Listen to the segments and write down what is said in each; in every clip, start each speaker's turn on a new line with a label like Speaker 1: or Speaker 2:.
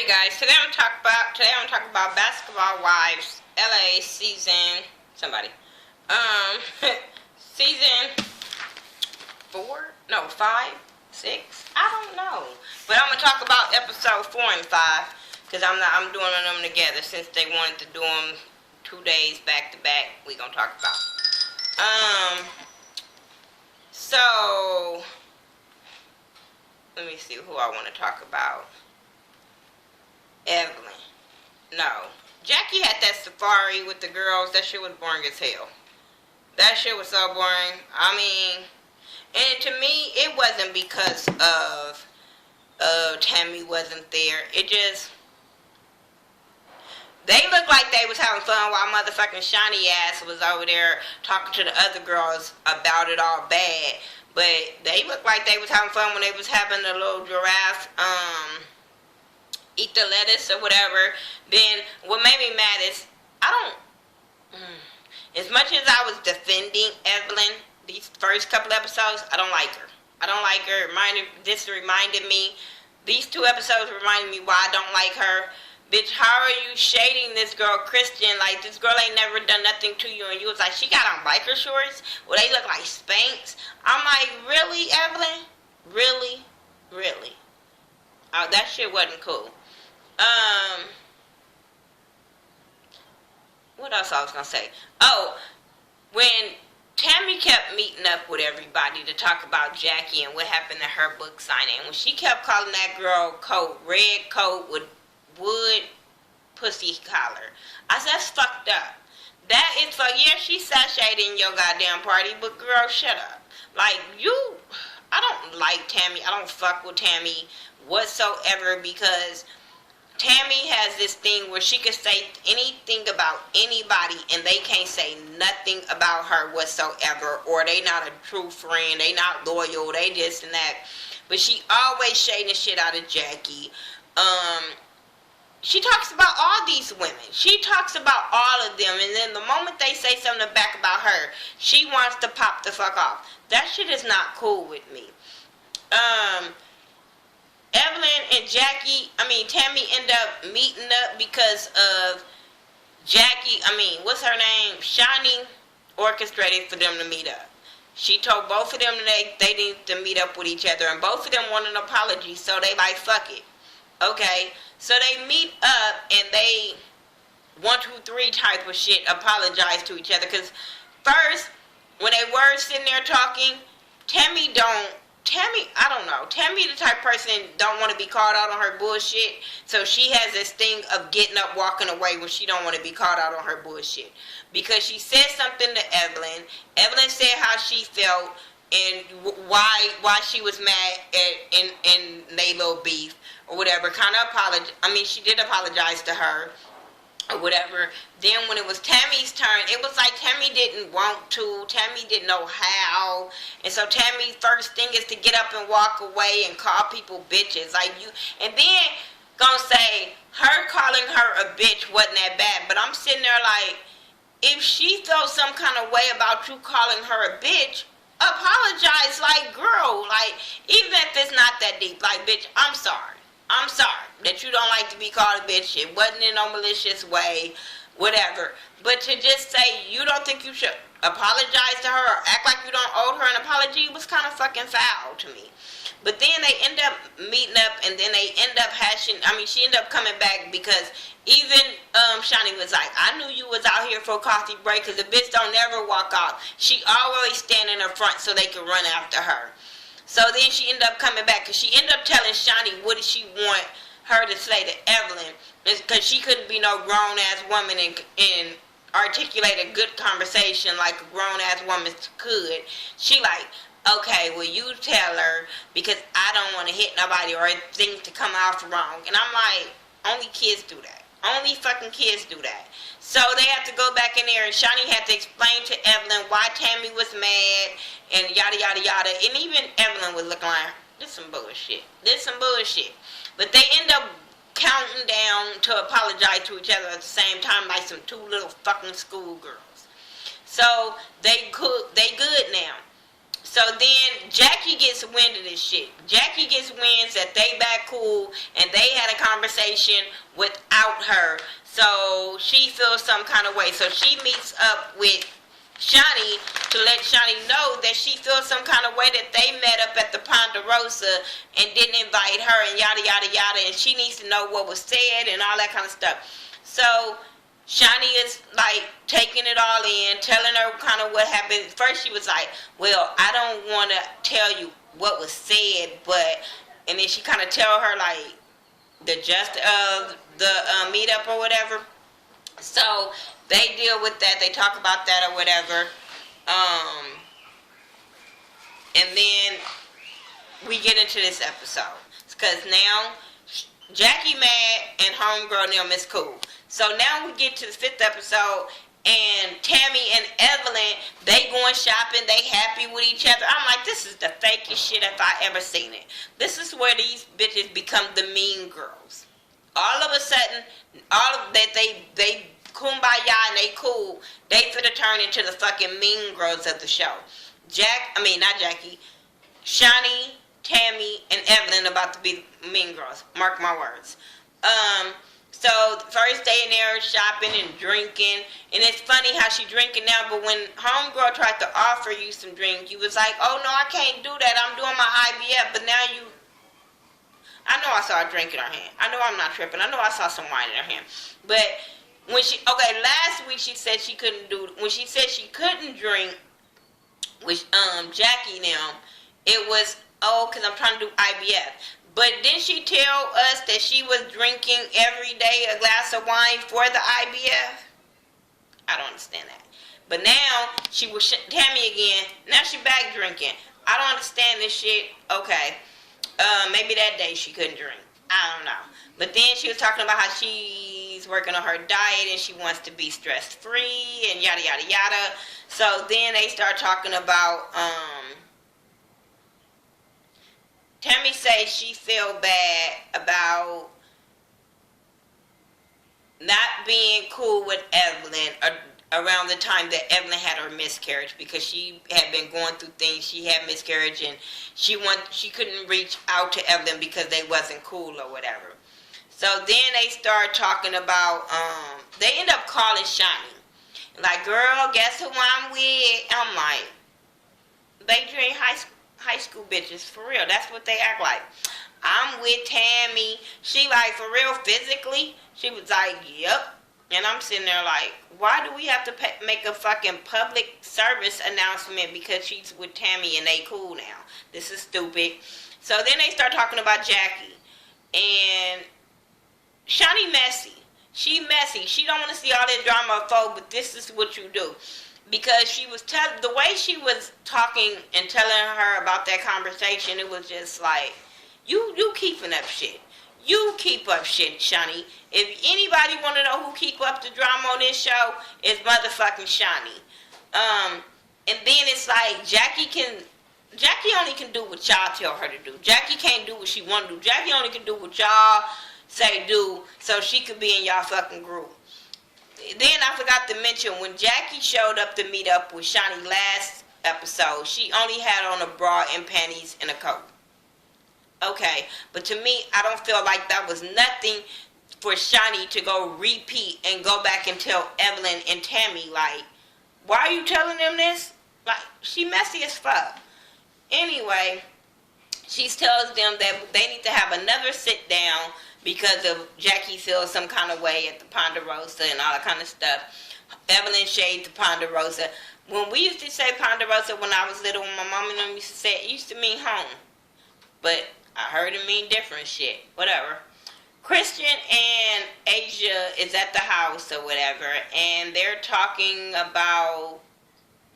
Speaker 1: Hey guys, today I'm gonna talk about Basketball Wives LA season season 4? No, 5, 6. I don't know, but I'm gonna talk about episode 4 and 5 because I'm doing them together since they wanted to do them 2 days back to back. We gonna talk about. So let me see who I want to talk about. Evelyn. No. Jackie had that safari with the girls. That shit was boring as hell. That shit was so boring. I mean, and to me, it wasn't because of Tammy wasn't there. It just, they looked like they was having fun while motherfucking Shawnee ass was over there talking to the other girls about it all bad. But they looked like they was having fun when they was having the little giraffe, eat the lettuce or whatever. Then what made me mad is as much as I was defending Evelyn these first couple episodes, I don't like her. This reminded me, these 2 episodes reminded me why I don't like her. Bitch, how are you shading this girl Christian? Like, this girl ain't never done nothing to you, and you was like, she got on biker shorts? Well, they look like Spanx. I'm like, really, Evelyn? Really? Oh, that shit wasn't cool. What else I was gonna say? Oh, when Tammy kept meeting up with everybody to talk about Jackie and what happened at her book signing, when she kept calling that girl coat, red coat with wood pussy collar, I said, that's fucked up. That is like, yeah, she sashayed in your goddamn party, but girl, shut up. Like, I don't like Tammy. I don't fuck with Tammy whatsoever, because Tammy has this thing where she can say anything about anybody and they can't say nothing about her whatsoever, or they not a true friend, they not loyal, they this and that. But she always shading shit out of Jackie. She talks about all these women. She talks about all of them, and then the moment they say something back about her, she wants to pop the fuck off. That shit is not cool with me. Evelyn and Tammy end up meeting up because of what's her name? Shawnee orchestrated for them to meet up. She told both of them they need to meet up with each other, and both of them want an apology, so they like, fuck it. Okay, so they meet up and they 1, 2, 3 type of shit apologize to each other, because first, when they were sitting there talking, Tammy, I don't know. Tammy the type of person don't want to be called out on her bullshit. So she has this thing of getting up, walking away when she don't want to be called out on her bullshit. Because she said something to Evelyn. Evelyn said how she felt and why she was mad in they little beef or whatever. She did apologize to her or whatever. Then when it was Tammy's turn, it was like Tammy didn't want to. Tammy didn't know how. And so Tammy's first thing is to get up and walk away and call people bitches. And then gonna say her calling her a bitch wasn't that bad. But I'm sitting there like, if she felt some kind of way about you calling her a bitch, apologize. Like, girl, like, even if it's not that deep, like, bitch, I'm sorry that you don't like to be called a bitch. It wasn't in no malicious way, whatever. But to just say you don't think you should apologize to her or act like you don't owe her an apology was kind of fucking foul to me. But then they end up meeting up, and then they end up she ended up coming back because even Shawnee was like, I knew you was out here for a coffee break, because the bitch don't never walk out. She always stand in her front so they can run after her. So then she ended up coming back, because she ended up telling Shawnee what did she want her to say to Evelyn, because she couldn't be no grown-ass woman and articulate a good conversation like a grown-ass woman could. She like, okay, well, you tell her, because I don't want to hit nobody or things to come off wrong. And I'm like, only kids do that. Only fucking kids do that. So they have to go back in there, and Shawnee had to explain to Evelyn why Tammy was mad, and yada, yada, yada. And even Evelyn was looking like, this some bullshit. But they end up counting down to apologize to each other at the same time, like some 2 little fucking schoolgirls. So they good now. So then Jackie gets wind of this shit. Jackie gets winds that they back cool and they had a conversation without her. So she feels some kind of way. So she meets up with Shani to let Shani know that she feels some kind of way that they met up at the Ponderosa and didn't invite her and yada yada yada, and she needs to know what was said and all that kind of stuff. So Shani is like taking it all in, telling her kind of what happened. First she was like, well, I don't want to tell you what was said, but, and then she kind of tell her like the gist of the meetup or whatever. So they deal with that, they talk about that or whatever. And then we get into this episode. Because now Jackie mad and homegirl now Miss Cool. So now we get to the 5th episode, and Tammy and Evelyn, they going shopping, they happy with each other. I'm like, this is the fakest shit if I ever seen it. This is where these bitches become the mean girls. All of a sudden, all of that they kumbaya and they cool, they finna turn into the fucking mean girls of the show. Not Jackie, Shani, Tammy, and Evelyn about to be mean girls. Mark my words. So first day in there shopping and drinking, and it's funny how she drinking now, but when homegirl tried to offer you some drink, you was like, oh no, I can't do that, I'm doing my IVF, but now I know I saw a drink in her hand. I know I'm not tripping. I know I saw some wine in her hand. But last week she said she couldn't drink with Jackie now, it was, because I'm trying to do IVF. But didn't she tell us that she was drinking every day a glass of wine for the IVF? I don't understand that. But now she was Tammy again. Now she back drinking. I don't understand this shit. Okay. Maybe that day she couldn't drink. I don't know. But then she was talking about how she's working on her diet and she wants to be stress free and yada yada yada. So then they start talking about Tammy says she feel bad about not being cool with Evelyn around the time that Evelyn had her miscarriage, because she had been going through things. She had miscarriage and she couldn't reach out to Evelyn because they wasn't cool or whatever. So then they start talking about, they end up calling Shani. Like, girl, guess who I'm with? I'm like, they drink high school bitches, for real. That's what they act like. I'm with Tammy. She like, for real, physically? She was like, yep. And I'm sitting there like, why do we have to make a fucking public service announcement because she's with Tammy and they cool now? This is stupid. So then they start talking about Jackie. And Shani messy. She messy. She don't want to see all this drama unfold, but this is what you do. Because she was the way she was talking and telling her about that conversation, it was just like, you keeping up shit. You keep up shit, Shani. If anybody want to know who keep up the drama on this show, it's motherfucking Shani. And then it's like, Jackie only can do what y'all tell her to do. Jackie can't do what she want to do. Jackie only can do what y'all say do, so she could be in y'all fucking group. Then I forgot to mention, when Jackie showed up to meet up with Shani last episode, she only had on a bra and panties and a coat. Okay, but to me, I don't feel like that was nothing for Shani to go repeat and go back and tell Evelyn and Tammy, like, why are you telling them this? Like, she messy as fuck. Anyway, she tells them that they need to have another sit down because of Jackie feels some kind of way at the Ponderosa and all that kind of stuff. Evelyn shades the Ponderosa. When we used to say Ponderosa when I was little, when my mom and them used to say it used to mean home. But I heard it mean different shit. Whatever. Christian and Asia is at the house or whatever, and they're talking about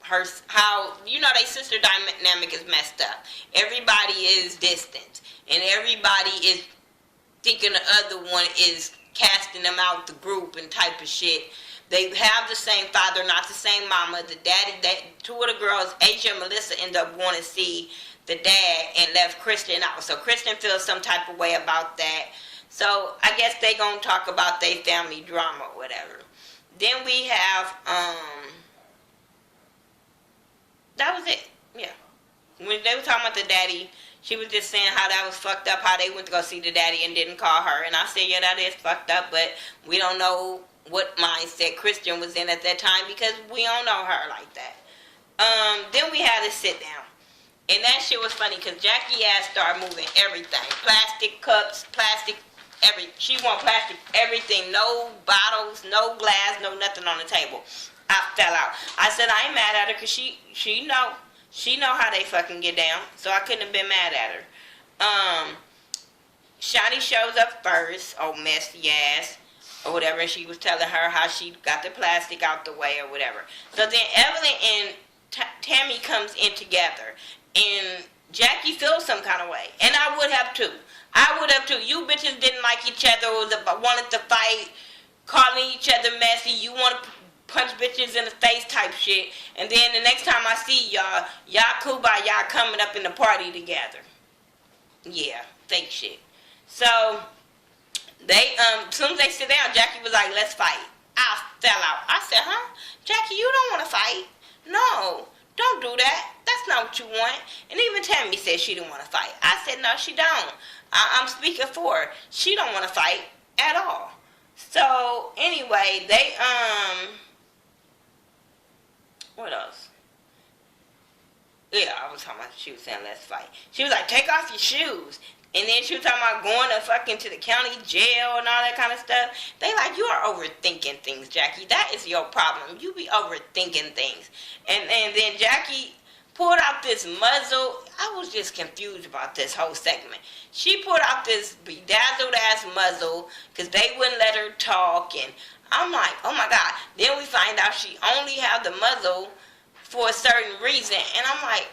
Speaker 1: how, they sister dynamic is messed up. Everybody is distant, and everybody is thinking the other one is casting them out the group and type of shit. They have the same father, not the same mama. The daddy, two of the girls, Asia and Melissa, end up wanting to see the dad and left Kristen out. So Kristen feels some type of way about that. So I guess they gonna talk about their family drama or whatever. Then we have, that was it. Yeah. when they were talking about the daddy, she was just saying how that was fucked up, how they went to go see the daddy and didn't call her. And I said, yeah, that is fucked up, but we don't know what mindset Christian was in at that time because we don't know her like that. Then we had to sit down. And that shit was funny because Jackie ass started moving everything. Plastic cups, plastic, she want plastic everything. No bottles, no glass, no nothing on the table. I fell out. I said I ain't mad at her because she know how they fucking get down. So I couldn't have been mad at her. Shani shows up first, oh messy ass, or whatever, and she was telling her how she got the plastic out the way or whatever. So then Evelyn and Tammy comes in together, and Jackie feels some kind of way, and I would have too. You bitches didn't like each other, wanted to fight, calling each other messy. You want to punch bitches in the face type shit, and then the next time I see y'all cool by y'all coming up in the party together. Yeah, fake shit. So they as soon as they sit down, Jackie was like, let's fight. I fell out. I said, huh? Jackie, you don't want to fight. No, don't do that. That's not what you want. And even Tammy said she didn't want to fight. I said, no, she don't. I'm speaking for her. She don't want to fight at all. So, anyway, they, what else? Yeah, I was talking about, she was saying, let's fight. She was like, take off your shoes. And then she was talking about going to fucking to the county jail and all that kind of stuff. They like, you are overthinking things, Jackie. That is your problem. You be overthinking things. And then Jackie pulled out this muzzle. I was just confused about this whole segment. She pulled out this bedazzled ass muzzle because they wouldn't let her talk. And I'm like, oh my God. Then we find out she only had the muzzle for a certain reason. And I'm like,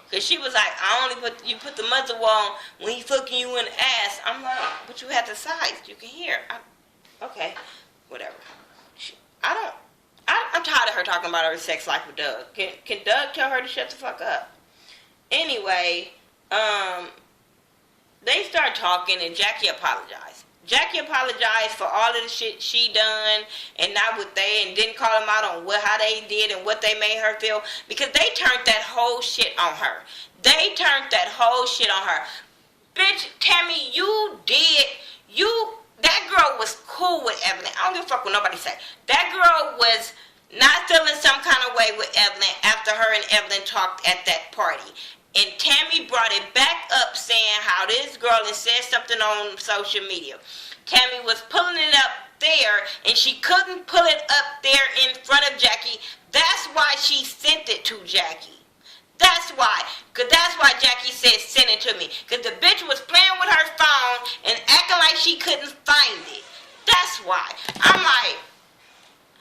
Speaker 1: Because she was like, you put the muzzle on when he fucking you in the ass. I'm like, but you had the sides. You can hear. Okay, whatever. I'm tired of her talking about her sex life with Doug. Can Doug tell her to shut the fuck up? Anyway, they start talking and Jackie apologized. Jackie apologized for all of the shit she done and not what and didn't call them out on how they did and what they made her feel, because they turned that whole shit on her. Bitch, Tammy, that girl was cool with Evelyn. I don't give a fuck what nobody say. That girl was not feeling some kind of way with Evelyn after her and Evelyn talked at that party. And Tammy brought it back up saying how this girl had said something on social media. Tammy was pulling it up there and she couldn't pull it up there in front of Jackie. That's why she sent it to Jackie. That's why. Because that's why Jackie said send it to me. Because the bitch was playing with her phone and acting like she couldn't find it. That's why. I'm like,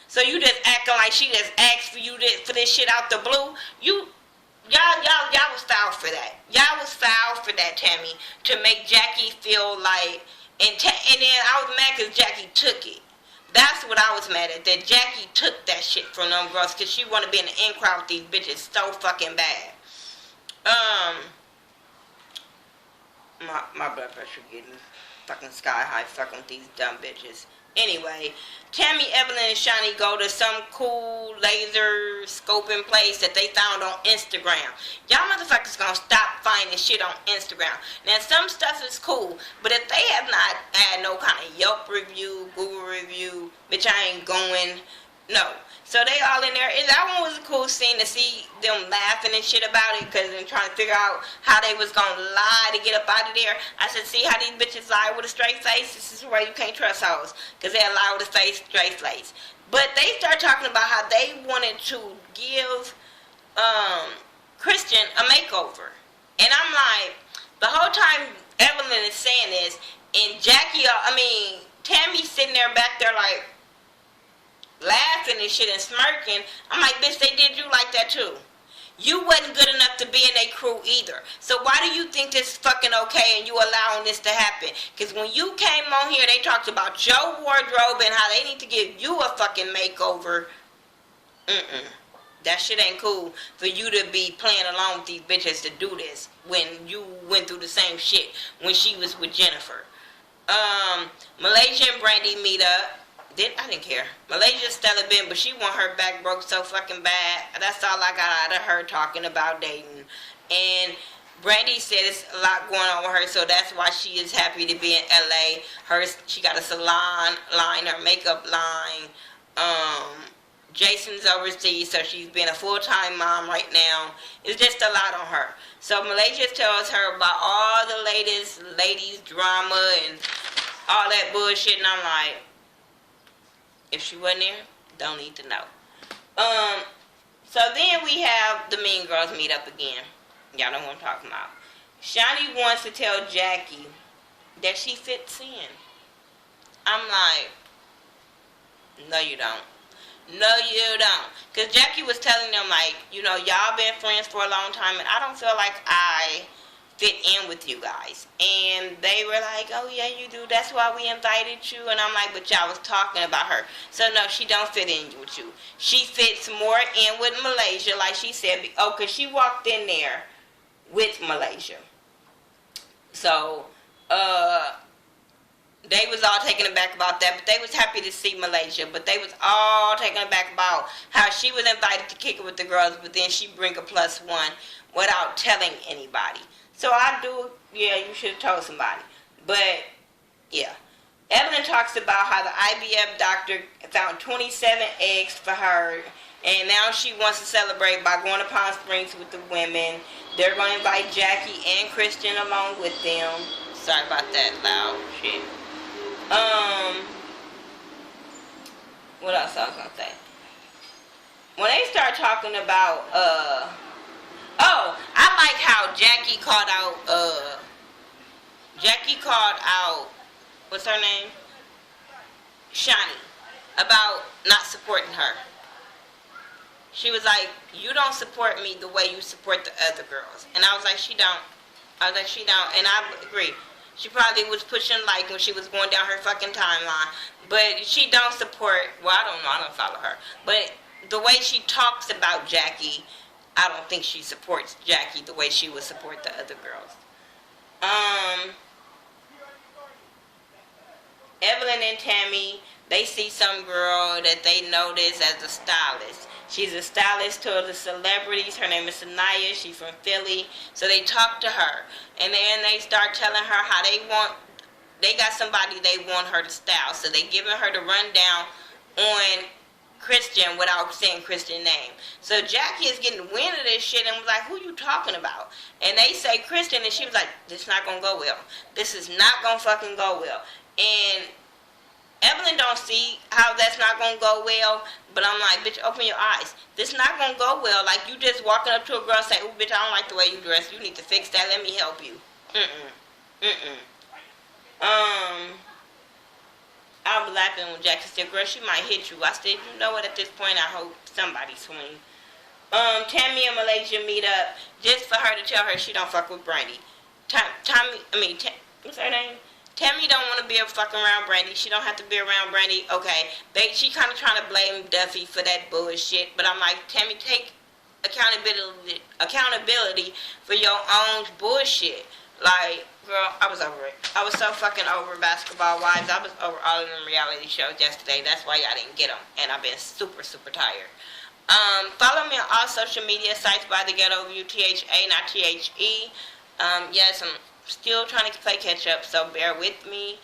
Speaker 1: so you just acting like she just asked for this shit out the blue? Y'all was foul for that. Y'all was foul for that, Tammy, to make Jackie feel like, and then I was mad because Jackie took it. That's what I was mad at, that Jackie took that shit from them girls because she wanted to be in the in crowd with these bitches so fucking bad. My blood pressure getting fucking sky high fucking with these dumb bitches. Anyway, Tammy, Evelyn, and Shani go to some cool laser scoping place that they found on Instagram. Y'all motherfuckers gonna stop finding shit on Instagram. Now, some stuff is cool, but if they have not had no kind of Yelp review, Google review, bitch, I ain't going, no. So they all in there. And that one was a cool scene to see them laughing and shit about it, because they're trying to figure out how they was going to lie to get up out of there. I said, see how these bitches lie with a straight face? This is where you can't trust hoes, because they lie with a straight face. But they start talking about how they wanted to give Christian a makeover. And I'm like, the whole time Evelyn is saying this, and Tammy's sitting there back there like, laughing and shit and smirking. I'm like, bitch, they did you like that too. You wasn't good enough to be in a crew either. So why do you think this is fucking okay and you allowing this to happen? Because when you came on here, they talked about your wardrobe and how they need to give you a fucking makeover. That shit ain't cool for you to be playing along with these bitches to do this when you went through the same shit when she was with Jennifer. Malaysia and Brandy meet up. I didn't care. Malaysia Stella been, but she want her back broke so fucking bad. That's all I got out of her talking about dating. And Brandy said it's a lot going on with her, so that's why she is happy to be in LA. She got a salon line, her makeup line. Jason's overseas, so she's been a full-time mom right now. It's just a lot on her. So Malaysia tells her about all the latest ladies drama and all that bullshit, and I'm like, if she wasn't there, don't need to know. So then we have the Mean Girls meet up again. Y'all know what I'm talking about. Shani wants to tell Jackie that she fits in. I'm like, no you don't. No you don't. Because Jackie was telling them like, you know, y'all been friends for a long time and I don't feel like I fit in with you guys. And they were like, oh yeah you do, that's why we invited you. And I'm like, but y'all was talking about her. So no, she don't fit in with you. She fits more in with Malaysia, like she said. Oh, because she walked in there with Malaysia. So they was all taken aback about that, but they was happy to see Malaysia. But they was all taken aback about how she was invited to kick it with the girls, but then she bring a +1 without telling anybody. So I do, yeah, you should have told somebody. But, yeah. Evelyn talks about how the IVF doctor found 27 eggs for her, and now she wants to celebrate by going to Palm Springs with the women. They're going to invite Jackie and Christian along with them. Sorry about that loud shit. What else I was going to say? When they start talking about, I like how Jackie called out, what's her name? Shani, about not supporting her. She was like, you don't support me the way you support the other girls. And I was like, she don't. And I agree. She probably was pushing like when she was going down her fucking timeline. But she don't support, well, I don't know, I don't follow her. But the way she talks about Jackie, I don't think she supports Jackie the way she would support the other girls. Evelyn and Tammy, they see some girl that they notice as a stylist. She's a stylist to the celebrities. Her name is Sanaya. She's from Philly. So they talk to her. And then they start telling her how they got somebody they want her to style. So they giving her the rundown on Christian without saying Christian's name. So Jackie is getting wind of this shit and was like, who you talking about? And they say Christian, and she was like, this not gonna go well. This is not gonna fucking go well. And Evelyn don't see how that's not gonna go well, but I'm like, bitch, open your eyes. This not gonna go well. Like, you just walking up to a girl and say, ooh, bitch, I don't like the way you dress. You need to fix that. Let me help you. I was laughing when Jackie said, girl, she might hit you. I said, you know what, at this point, I hope somebody swing. Tammy and Malaysia meet up just for her to tell her she don't fuck with Brandy. What's her name? Tammy don't want to be fucking around Brandy. She don't have to be around Brandy. Okay, she kind of trying to blame Duffy for that bullshit. But I'm like, Tammy, take accountability for your own bullshit. Like, girl, I was over it. I was so fucking over Basketball Wives. I was over all of them reality shows yesterday. That's why I didn't get them. And I've been super, super tired. Follow me on all social media sites by Thaghettoview, THA, not THE. Yes, I'm still trying to play catch up, so bear with me.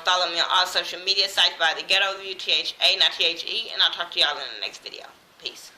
Speaker 1: Follow me on all social media sites by Thaghettoview, THA, not THE, and I'll talk to y'all in the next video. Peace.